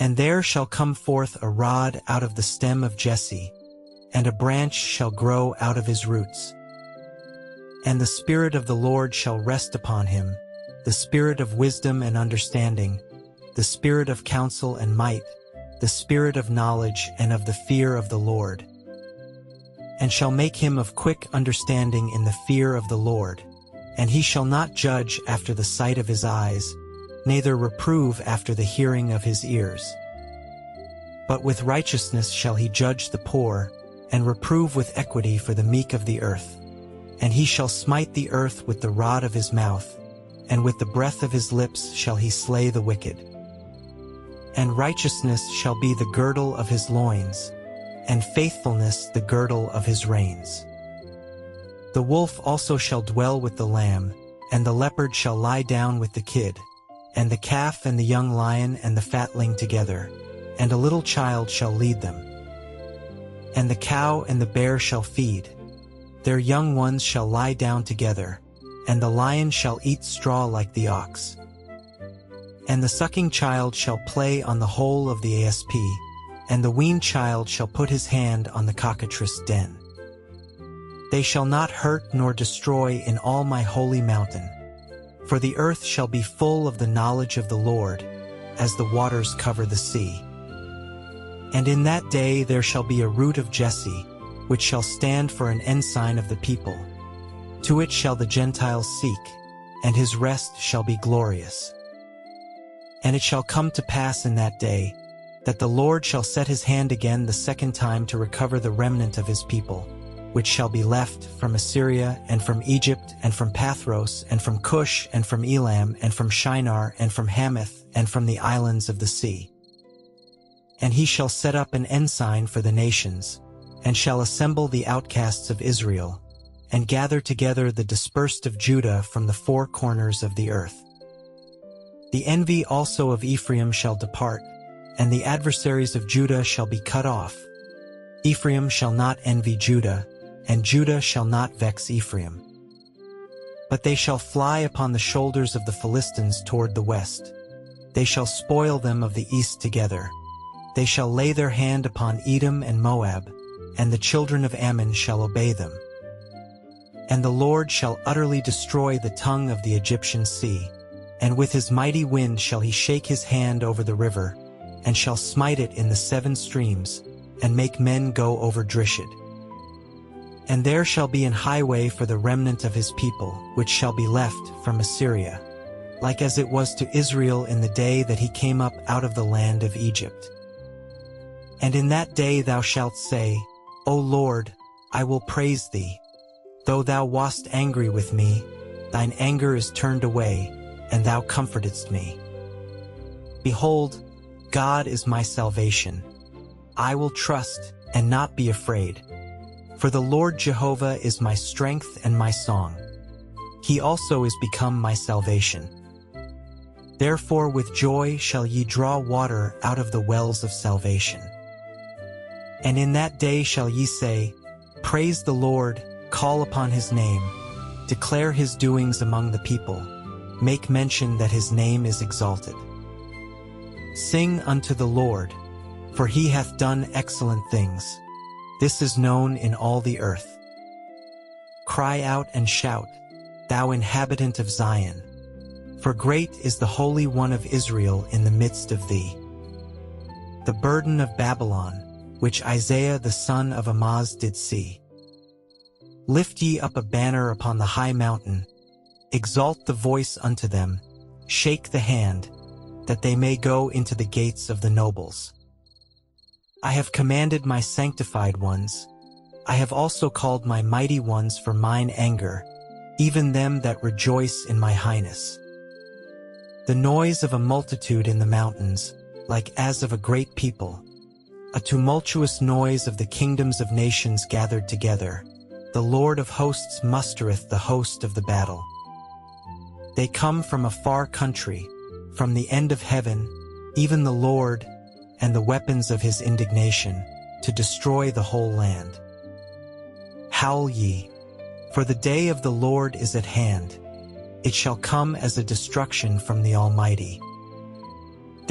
And there shall come forth a rod out of the stem of Jesse, and a branch shall grow out of his roots. And the Spirit of the Lord shall rest upon him, the Spirit of wisdom and understanding, the Spirit of counsel and might, the Spirit of knowledge and of the fear of the Lord. And shall make him of quick understanding in the fear of the Lord. And he shall not judge after the sight of his eyes, neither reprove after the hearing of his ears. But with righteousness shall he judge the poor, and reprove with equity for the meek of the earth. And he shall smite the earth with the rod of his mouth, and with the breath of his lips shall he slay the wicked. And righteousness shall be the girdle of his loins, and faithfulness the girdle of his reins. The wolf also shall dwell with the lamb, and the leopard shall lie down with the kid, and the calf and the young lion and the fatling together, and a little child shall lead them. And the cow and the bear shall feed, their young ones shall lie down together, and the lion shall eat straw like the ox. And the sucking child shall play on the hole of the asp, and the weaned child shall put his hand on the cockatrice den. They shall not hurt nor destroy in all my holy mountain, for the earth shall be full of the knowledge of the Lord, as the waters cover the sea. And in that day there shall be a root of Jesse, which shall stand for an ensign of the people. To it shall the Gentiles seek, and his rest shall be glorious. And it shall come to pass in that day, that the Lord shall set his hand again the second time to recover the remnant of his people, which shall be left from Assyria, and from Egypt, and from Pathros, and from Cush, and from Elam, and from Shinar, and from Hamath, and from the islands of the sea. And he shall set up an ensign for the nations, and shall assemble the outcasts of Israel, and gather together the dispersed of Judah from the four corners of the earth. The envy also of Ephraim shall depart, and the adversaries of Judah shall be cut off. Ephraim shall not envy Judah, and Judah shall not vex Ephraim. But they shall fly upon the shoulders of the Philistines toward the west. They shall spoil them of the east together. They shall lay their hand upon Edom and Moab, and the children of Ammon shall obey them. And the Lord shall utterly destroy the tongue of the Egyptian sea, and with his mighty wind shall he shake his hand over the river, and shall smite it in the 7 streams, and make men go over Drishid. And there shall be an highway for the remnant of his people, which shall be left from Assyria, like as it was to Israel in the day that he came up out of the land of Egypt. And in that day thou shalt say, O Lord, I will praise thee. Though thou wast angry with me, thine anger is turned away, and thou comfortedst me. Behold, God is my salvation. I will trust and not be afraid. For the Lord Jehovah is my strength and my song. He also is become my salvation. Therefore with joy shall ye draw water out of the wells of salvation. And in that day shall ye say, Praise the Lord, call upon his name, declare his doings among the people, make mention that his name is exalted. Sing unto the Lord, for he hath done excellent things. This is known in all the earth. Cry out and shout, thou inhabitant of Zion, for great is the Holy One of Israel in the midst of thee. The burden of Babylon, which Isaiah the son of Amoz did see. Lift ye up a banner upon the high mountain, exalt the voice unto them, shake the hand, that they may go into the gates of the nobles. I have commanded my sanctified ones, I have also called my mighty ones for mine anger, even them that rejoice in my highness. The noise of a multitude in the mountains, like as of a great people, a tumultuous noise of the kingdoms of nations gathered together. The Lord of hosts mustereth the host of the battle. They come from a far country, from the end of heaven, even the Lord, and the weapons of his indignation, to destroy the whole land. Howl ye, for the day of the Lord is at hand. It shall come as a destruction from the Almighty.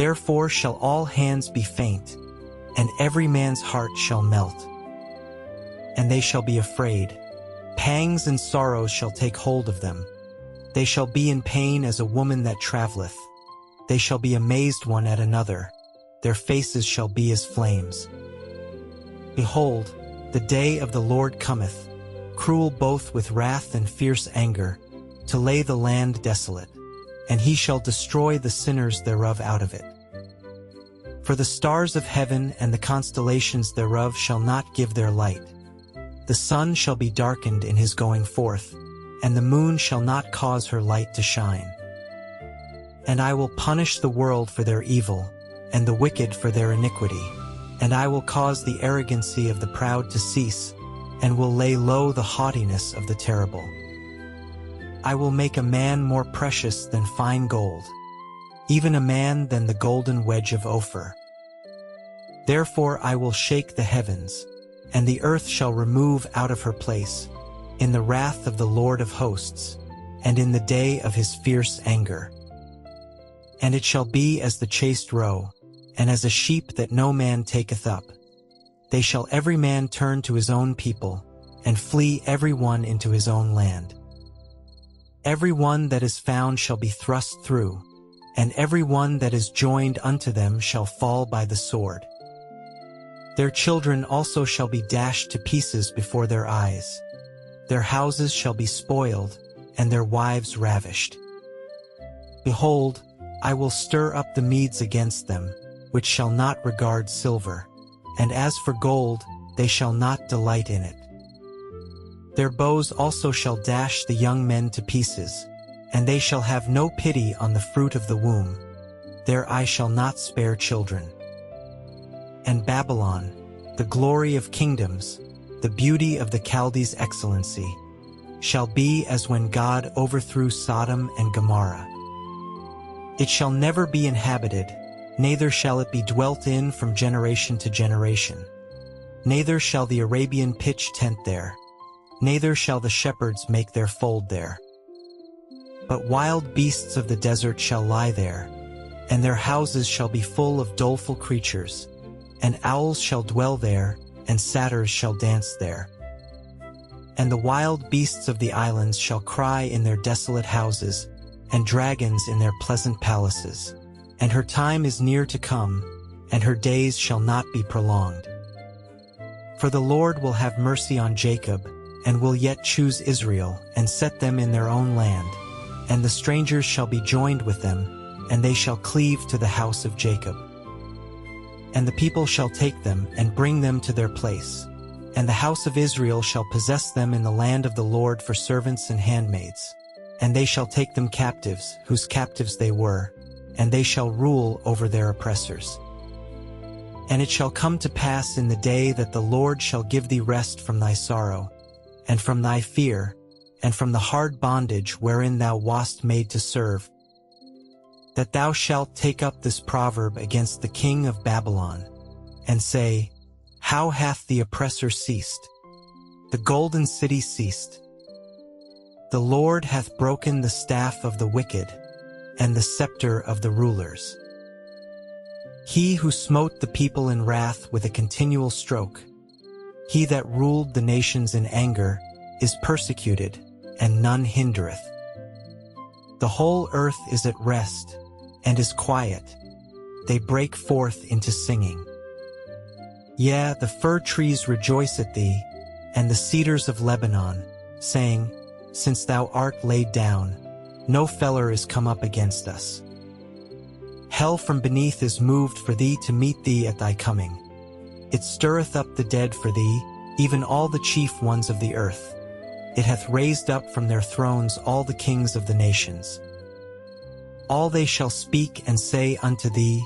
Therefore shall all hands be faint, and every man's heart shall melt. And they shall be afraid. Pangs and sorrows shall take hold of them. They shall be in pain as a woman that travelleth. They shall be amazed one at another. Their faces shall be as flames. Behold, the day of the Lord cometh, cruel both with wrath and fierce anger, to lay the land desolate, and he shall destroy the sinners thereof out of it. For the stars of heaven and the constellations thereof shall not give their light. The sun shall be darkened in his going forth, and the moon shall not cause her light to shine. And I will punish the world for their evil, and the wicked for their iniquity. And I will cause the arrogancy of the proud to cease, and will lay low the haughtiness of the terrible. I will make a man more precious than fine gold, even a man than the golden wedge of Ophir. Therefore I will shake the heavens, and the earth shall remove out of her place, in the wrath of the Lord of hosts, and in the day of his fierce anger. And it shall be as the chased roe, and as a sheep that no man taketh up. They shall every man turn to his own people, and flee every one into his own land. Every one that is found shall be thrust through, and every one that is joined unto them shall fall by the sword. Their children also shall be dashed to pieces before their eyes. Their houses shall be spoiled, and their wives ravished. Behold, I will stir up the Medes against them, which shall not regard silver, and as for gold, they shall not delight in it. Their bows also shall dash the young men to pieces, and they shall have no pity on the fruit of the womb. Their eye shall not spare children. And Babylon, the glory of kingdoms, the beauty of the Chaldees' excellency, shall be as when God overthrew Sodom and Gomorrah. It shall never be inhabited, neither shall it be dwelt in from generation to generation. Neither shall the Arabian pitch tent there, neither shall the shepherds make their fold there. But wild beasts of the desert shall lie there, and their houses shall be full of doleful creatures, and owls shall dwell there, and satyrs shall dance there. And the wild beasts of the islands shall cry in their desolate houses, and dragons in their pleasant palaces. And her time is near to come, and her days shall not be prolonged. For the Lord will have mercy on Jacob, and will yet choose Israel, and set them in their own land. And the strangers shall be joined with them, and they shall cleave to the house of Jacob. And the people shall take them, and bring them to their place. And the house of Israel shall possess them in the land of the Lord for servants and handmaids. And they shall take them captives, whose captives they were, and they shall rule over their oppressors. And it shall come to pass in the day that the Lord shall give thee rest from thy sorrow, and from thy fear, and from the hard bondage wherein thou wast made to serve, that thou shalt take up this proverb against the king of Babylon, and say, How hath the oppressor ceased? The golden city ceased. The Lord hath broken the staff of the wicked, and the scepter of the rulers. He who smote the people in wrath with a continual stroke, he that ruled the nations in anger, is persecuted, and none hindereth. The whole earth is at rest, and is quiet. They break forth into singing. Yea, the fir trees rejoice at thee, and the cedars of Lebanon, saying, Since thou art laid down, no feller is come up against us. Hell from beneath is moved for thee to meet thee at thy coming. It stirreth up the dead for thee, even all the chief ones of the earth. It hath raised up from their thrones all the kings of the nations. All they shall speak and say unto thee,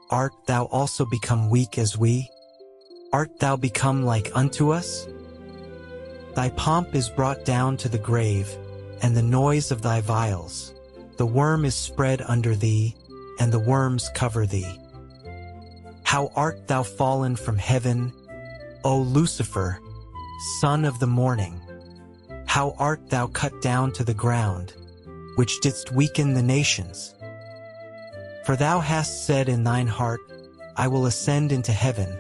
Art thou also become weak as we? Art thou become like unto us? Thy pomp is brought down to the grave, and the noise of thy vials. The worm is spread under thee, and the worms cover thee. How art thou fallen from heaven, O Lucifer, son of the morning? How art thou cut down to the ground, which didst weaken the nations? For thou hast said in thine heart, I will ascend into heaven,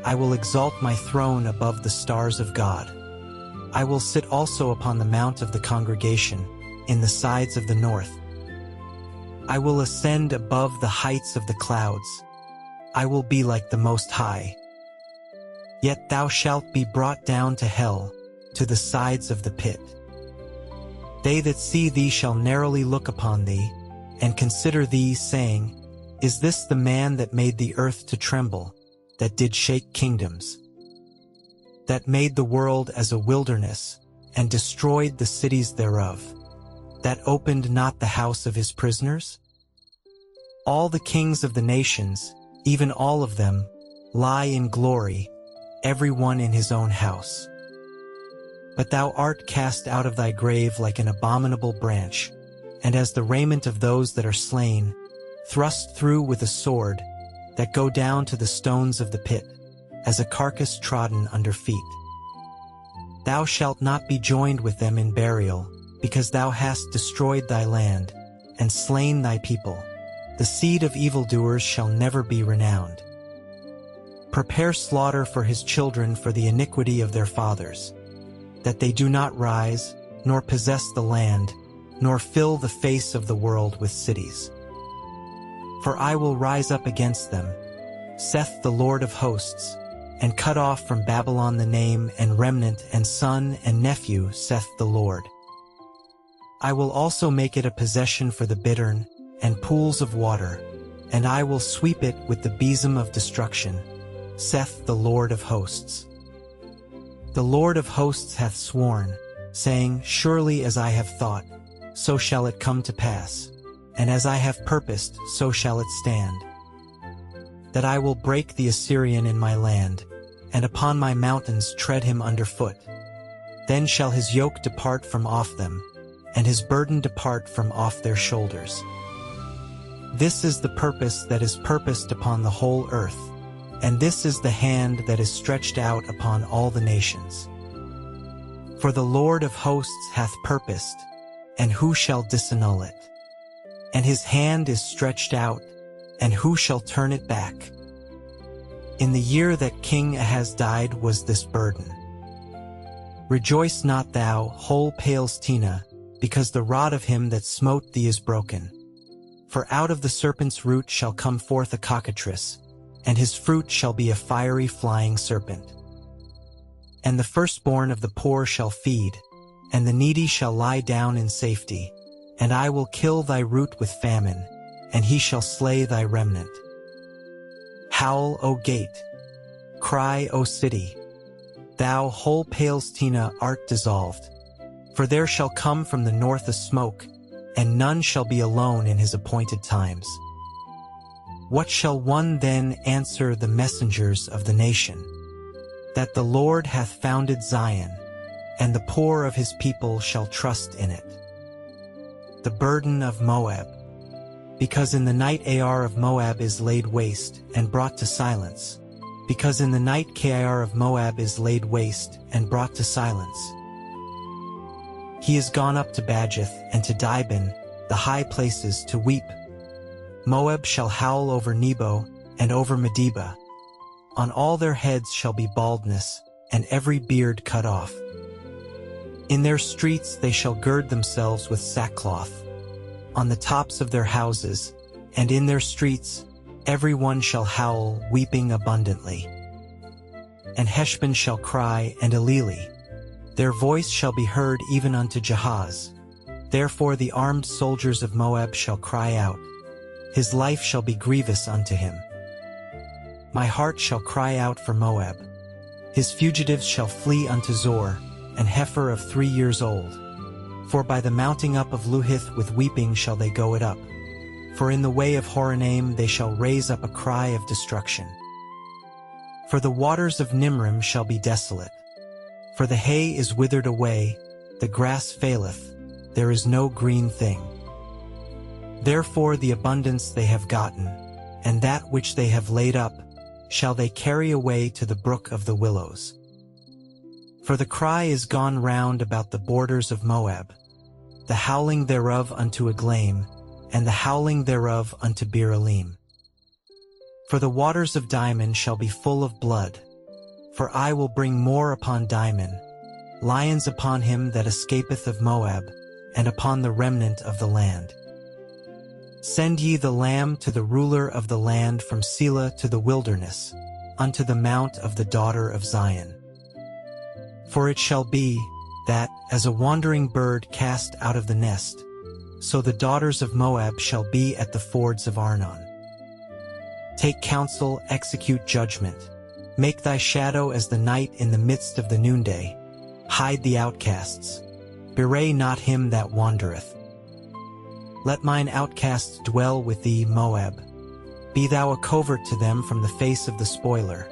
I will exalt my throne above the stars of God. I will sit also upon the mount of the congregation, in the sides of the north. I will ascend above the heights of the clouds. I will be like the Most High. Yet thou shalt be brought down to hell, to the sides of the pit. They that see thee shall narrowly look upon thee, and consider thee, saying, Is this the man that made the earth to tremble, that did shake kingdoms? That made the world as a wilderness, and destroyed the cities thereof? That opened not the house of his prisoners? All the kings of the nations, even all of them, lie in glory, every one in his own house. But thou art cast out of thy grave like an abominable branch, and as the raiment of those that are slain, thrust through with a sword, that go down to the stones of the pit, as a carcass trodden under feet. Thou shalt not be joined with them in burial, because thou hast destroyed thy land, and slain thy people. The seed of evildoers shall never be renowned. Prepare slaughter for his children for the iniquity of their fathers, that they do not rise, nor possess the land, nor fill the face of the world with cities. For I will rise up against them, saith the Lord of hosts, and cut off from Babylon the name and remnant and son and nephew, saith the Lord. I will also make it a possession for the bittern, and pools of water, and I will sweep it with the besom of destruction, saith the Lord of hosts. The Lord of hosts hath sworn, saying, Surely as I have thought, so shall it come to pass, and as I have purposed, so shall it stand. That I will break the Assyrian in my land, and upon my mountains tread him under foot. Then shall his yoke depart from off them, and his burden depart from off their shoulders. This is the purpose that is purposed upon the whole earth, and this is the hand that is stretched out upon all the nations. For the Lord of hosts hath purposed, and who shall disannul it? And his hand is stretched out, and who shall turn it back? In the year that King Ahaz died was this burden. Rejoice not thou, whole Palestina, because the rod of him that smote thee is broken. For out of the serpent's root shall come forth a cockatrice, and his fruit shall be a fiery flying serpent. And the firstborn of the poor shall feed, and the needy shall lie down in safety. And I will kill thy root with famine, and he shall slay thy remnant. Howl, O gate! Cry, O city! Thou whole Palestina art dissolved. For there shall come from the north a smoke, and none shall be alone in his appointed times. What shall one then answer the messengers of the nation? That the Lord hath founded Zion, and the poor of his people shall trust in it. The burden of Moab. Because in the night Ar of Moab is laid waste, and brought to silence. Because in the night Kir of Moab is laid waste, and brought to silence. He is gone up to Bajith and to Dibon, the high places, to weep. Moab shall howl over Nebo, and over Medeba. On all their heads shall be baldness, and every beard cut off. In their streets they shall gird themselves with sackcloth, on the tops of their houses, and in their streets every one shall howl, weeping abundantly. And Heshbon shall cry, and Eleli. Their voice shall be heard even unto Jahaz. Therefore the armed soldiers of Moab shall cry out. His life shall be grievous unto him. My heart shall cry out for Moab. His fugitives shall flee unto Zor, an heifer of 3 years old. For by the mounting up of Luhith with weeping shall they go it up. For in the way of Horonaim they shall raise up a cry of destruction. For the waters of Nimrim shall be desolate. For the hay is withered away, the grass faileth, there is no green thing. Therefore the abundance they have gotten, and that which they have laid up, shall they carry away to the brook of the willows. For the cry is gone round about the borders of Moab, the howling thereof unto Aglaim, and the howling thereof unto Beer-elim. For the waters of Dimon shall be full of blood. For I will bring more upon Dimon, lions upon him that escapeth of Moab, and upon the remnant of the land. Send ye the lamb to the ruler of the land from Selah to the wilderness, unto the mount of the daughter of Zion. For it shall be, that, as a wandering bird cast out of the nest, so the daughters of Moab shall be at the fords of Arnon. Take counsel, execute judgment. Make thy shadow as the night in the midst of the noonday. Hide the outcasts. Bewray not him that wandereth. Let mine outcasts dwell with thee, Moab. Be thou a covert to them from the face of the spoiler.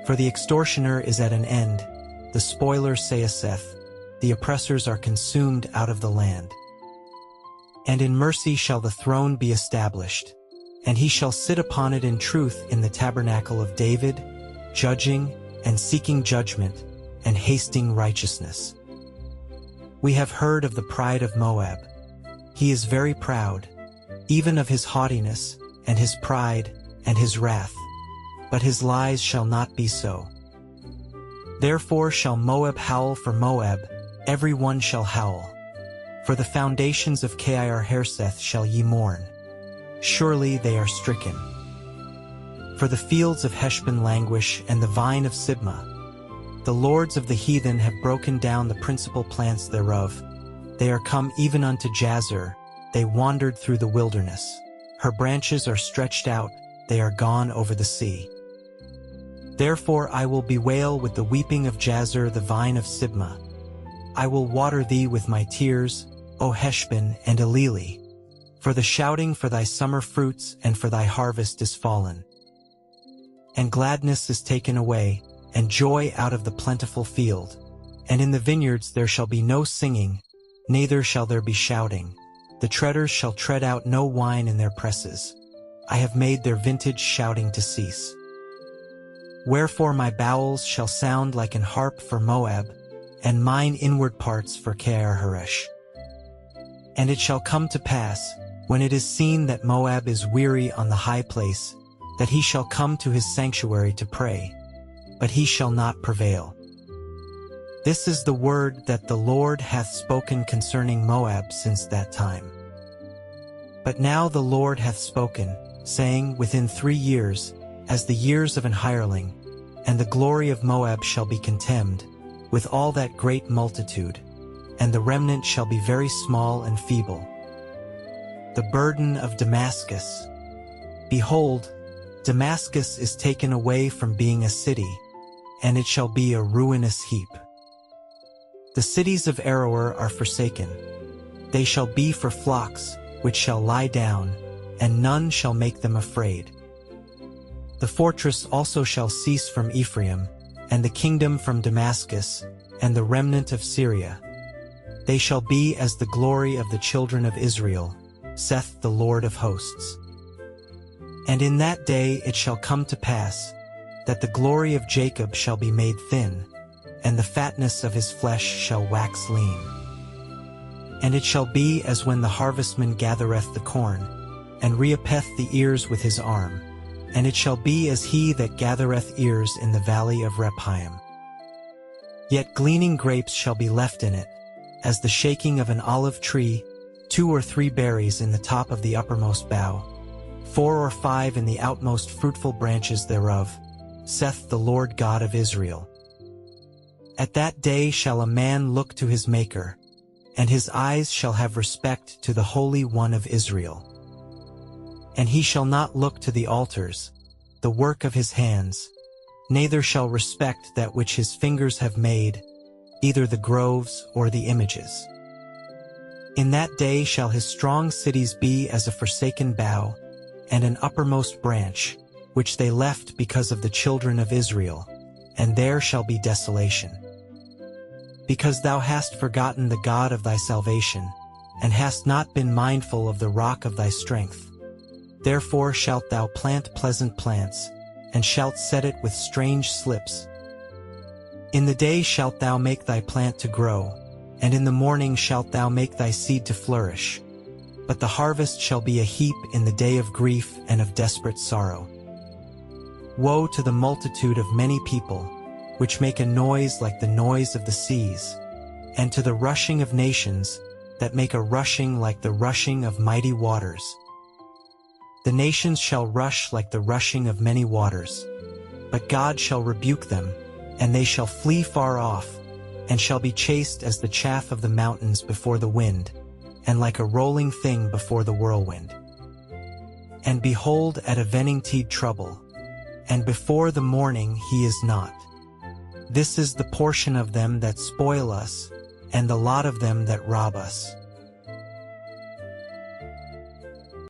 For the extortioner is at an end, the spoiler saith, the oppressors are consumed out of the land. And in mercy shall the throne be established, and he shall sit upon it in truth in the tabernacle of David, judging and seeking judgment, and hasting righteousness. We have heard of the pride of Moab. He is very proud, even of his haughtiness, and his pride, and his wrath. But his lies shall not be so. Therefore shall Moab howl for Moab, every one shall howl. For the foundations of Kir-hareseth shall ye mourn. Surely they are stricken. For the fields of Heshbon languish, and the vine of Sibmah. The lords of the heathen have broken down the principal plants thereof. They are come even unto Jazer, they wandered through the wilderness. Her branches are stretched out, they are gone over the sea. Therefore I will bewail with the weeping of Jazer the vine of Sibmah. I will water thee with my tears, O Heshbon and Elili. For the shouting for thy summer fruits and for thy harvest is fallen. And gladness is taken away, and joy out of the plentiful field. And in the vineyards there shall be no singing, neither shall there be shouting. The treaders shall tread out no wine in their presses. I have made their vintage shouting to cease. Wherefore my bowels shall sound like an harp for Moab, and mine inward parts for Kir-haresh. And it shall come to pass, when it is seen that Moab is weary on the high place, that he shall come to his sanctuary to pray, but he shall not prevail. This is the word that the Lord hath spoken concerning Moab since that time. But now the Lord hath spoken, saying, within 3 years, as the years of an hireling, and the glory of Moab shall be contemned, with all that great multitude, and the remnant shall be very small and feeble. The burden of Damascus. Behold, Damascus is taken away from being a city, and it shall be a ruinous heap. The cities of Aroer are forsaken. They shall be for flocks, which shall lie down, and none shall make them afraid. The fortress also shall cease from Ephraim, and the kingdom from Damascus, and the remnant of Syria. They shall be as the glory of the children of Israel, saith the Lord of hosts. And in that day it shall come to pass, that the glory of Jacob shall be made thin, and the fatness of his flesh shall wax lean. And it shall be as when the harvestman gathereth the corn, and reapeth the ears with his arm, and it shall be as he that gathereth ears in the valley of Rephaim. Yet gleaning grapes shall be left in it, as the shaking of an olive tree, 2 or 3 berries in the top of the uppermost bough, 4 or 5 in the outmost fruitful branches thereof, saith the Lord God of Israel. At that day shall a man look to his Maker, and his eyes shall have respect to the Holy One of Israel. And he shall not look to the altars, the work of his hands, neither shall respect that which his fingers have made, either the groves or the images. In that day shall his strong cities be as a forsaken bough, and an uppermost branch, which they left because of the children of Israel, and there shall be desolation. Because thou hast forgotten the God of thy salvation, and hast not been mindful of the rock of thy strength. Therefore shalt thou plant pleasant plants, and shalt set it with strange slips. In the day shalt thou make thy plant to grow, and in the morning shalt thou make thy seed to flourish. but the harvest shall be a heap in the day of grief and of desperate sorrow. Woe to the multitude of many people, which make a noise like the noise of the seas, and to the rushing of nations, that make a rushing like the rushing of mighty waters. The nations shall rush like the rushing of many waters, but God shall rebuke them, and they shall flee far off, and shall be chased as the chaff of the mountains before the wind, and like a rolling thing before the whirlwind. And behold, at evening trouble, and before the morning he is not. This is the portion of them that spoil us, and the lot of them that rob us.